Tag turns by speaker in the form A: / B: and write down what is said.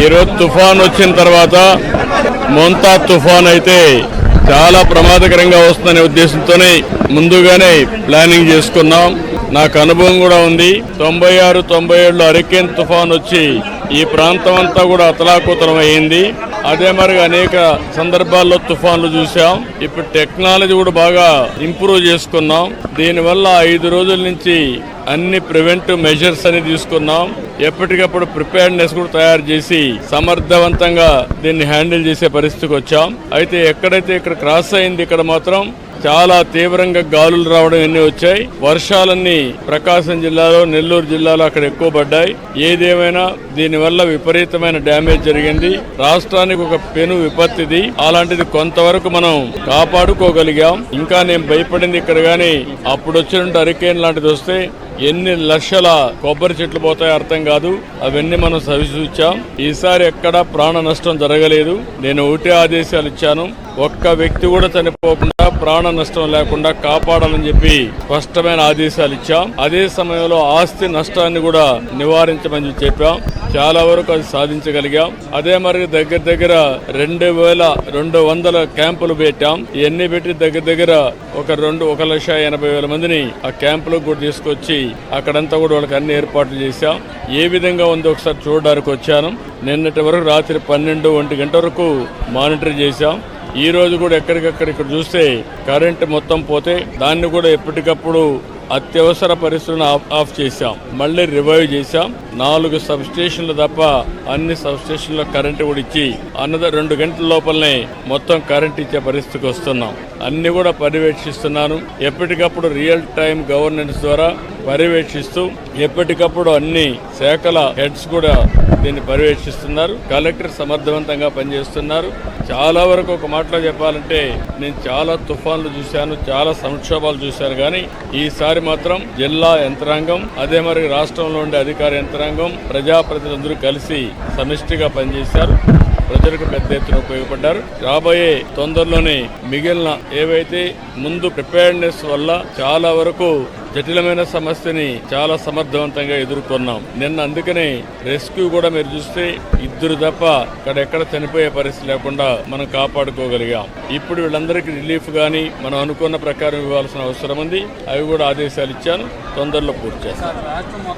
A: ఈరోజు తుఫాన్ వచ్చిన తర్వాత మోంతా తుఫాన్ అయితే చాలా ప్రమాదకరంగా వస్తుందనే ఉద్దేశంతోనే ముందుగానే ప్లానింగ్ చేసుకున్నాం. నాకు అనుభవం కూడా ఉంది. 96, 97లో హరికేన్ తుఫాన్ వచ్చి ఈ ప్రాంతం అంతా కూడా అతలాకుతలం అయింది. అదే మరి అనేక సందర్భాల్లో తుఫాన్లు చూసాం. ఇప్పుడు టెక్నాలజీ కూడా బాగా ఇంప్రూవ్ చేసుకున్నాం. దీనివల్ల 5 రోజుల నుంచి అన్ని ప్రివెంటివ్ మెజర్స్ అని తీసుకున్నాం. ఎప్పటికప్పుడు ప్రిపేర్నెస్ కూడా తయారు చేసి సమర్థవంతంగా దీన్ని హ్యాండిల్ చేసే పరిస్థితికి వచ్చాం. అయితే ఎక్కడైతే ఇక్కడ క్రాస్ అయింది, ఇక్కడ మాత్రం చాలా తీవ్రంగా గాలులు రావడం ఎన్ని వచ్చాయి. వర్షాలన్నీ ప్రకాశం జిల్లాలో, నెల్లూరు జిల్లాలో అక్కడ ఎక్కువ పడ్డాయి. ఏదేమైనా దీనివల్ల విపరీతమైన డ్యామేజ్ జరిగింది. రాష్ట్రానికి ఒక పెను విపత్తిది. అలాంటిది కొంతవరకు మనం కాపాడుకోగలిగాం. ఇంకా నేను భయపడింది ఇక్కడ గాని అప్పుడు వచ్చినట్టు హరికేన్ లాంటిది వస్తే ఎన్ని లక్షల కొబ్బరి చెట్లు పోతాయో అర్థం కాదు. అవన్నీ మనం సవిచూచాం. ఈసారి ఎక్కడా ప్రాణ నష్టం జరగలేదు. నేను ఒకటే ఆదేశాలు ఇచ్చాను, ఒక్క వ్యక్తి కూడా చనిపోకుండా, ప్రాణ నష్టం లేకుండా కాపాడాలని చెప్పి స్పష్టమైన ఆదేశాలు ఇచ్చాం. అదే సమయంలో ఆస్తి నష్టాన్ని కూడా నివారించమని చెప్పాం. చాలా వరకు అది సాధించగలిగాం. అదే మరి దగ్గర 2200 క్యాంపులు పెట్టాం. ఇవన్నీ పెట్టి దగ్గర 1,80,000 మందిని ఆ క్యాంపులకు కూడా తీసుకొచ్చి అక్కడంతా కూడా వాళ్ళకి అన్ని ఏర్పాట్లు చేశాం. ఏ విధంగా ఉందో ఒకసారి చూడడానికి వచ్చాను. నిన్నటి వరకు రాత్రి 12-1 గంట వరకు మానిటర్ చేశాం. ఈ రోజు కూడా ఎక్కడికక్కడ ఇక్కడ చూస్తే కరెంటు మొత్తం పోతే దాన్ని కూడా ఎప్పటికప్పుడు అత్యవసర పరిస్థితులను ఆఫ్ చేశాం. మళ్ళీ రివైవ్ చేశాం. 4 సబ్ స్టేషన్లు తప్ప అన్ని సబ్ స్టేషన్లో కరెంటు కూడా ఇచ్చి 2 గంటల లోపలనే మొత్తం కరెంట్ ఇచ్చే పరిస్థితికి వస్తున్నాం. అన్ని కూడా పర్యవేక్షిస్తున్నాను. ఎప్పటికప్పుడు రియల్ టైం గవర్నెన్స్ ద్వారా పర్యవేక్షిస్తూ ఎప్పటికప్పుడు అన్ని శాఖల హెడ్స్ కూడా దీన్ని పర్యవేక్షిస్తున్నారు. కలెక్టర్ సమర్థవంతంగా పనిచేస్తున్నారు. చాలా వరకు ఒక మాటలో చెప్పాలంటే నేను చాలా తుఫాన్లు చూశాను, చాలా సంక్షోభాలు చూశాను. కానీ ఈసారి మాత్రం జిల్లా యంత్రాంగం, అదే మరి రాష్ట్రంలో ఉండే అధికార యంత్రాంగం, ప్రజాప్రతినిధులందరూ కలిసి సమిష్టిగా పనిచేశారు. ప్రజలకు పెద్ద ఎత్తున ఉపయోగపడ్డారు. రాబోయే తొందరలోనే మిగిలిన ఏవైతే ముందు ప్రిపేర్నెస్ వల్ల చాలా వరకు జటిలమైన సమస్యని చాలా సమర్థవంతంగా ఎదుర్కొన్నాం. నిన్న అందుకనే రెస్క్యూ కూడా మీరు చూస్తే 2 తప్ప అక్కడెక్కడ చనిపోయే పరిస్థితి లేకుండా మనం కాపాడుకోగలిగాం. ఇప్పుడు వీళ్ళందరికీ రిలీఫ్ గానీ మనం అనుకున్న ప్రకారం ఇవ్వాల్సిన అవసరం ఉంది. అవి కూడా ఆదేశాలు ఇచ్చాను. తొందరలో పూర్తి చేస్తాం.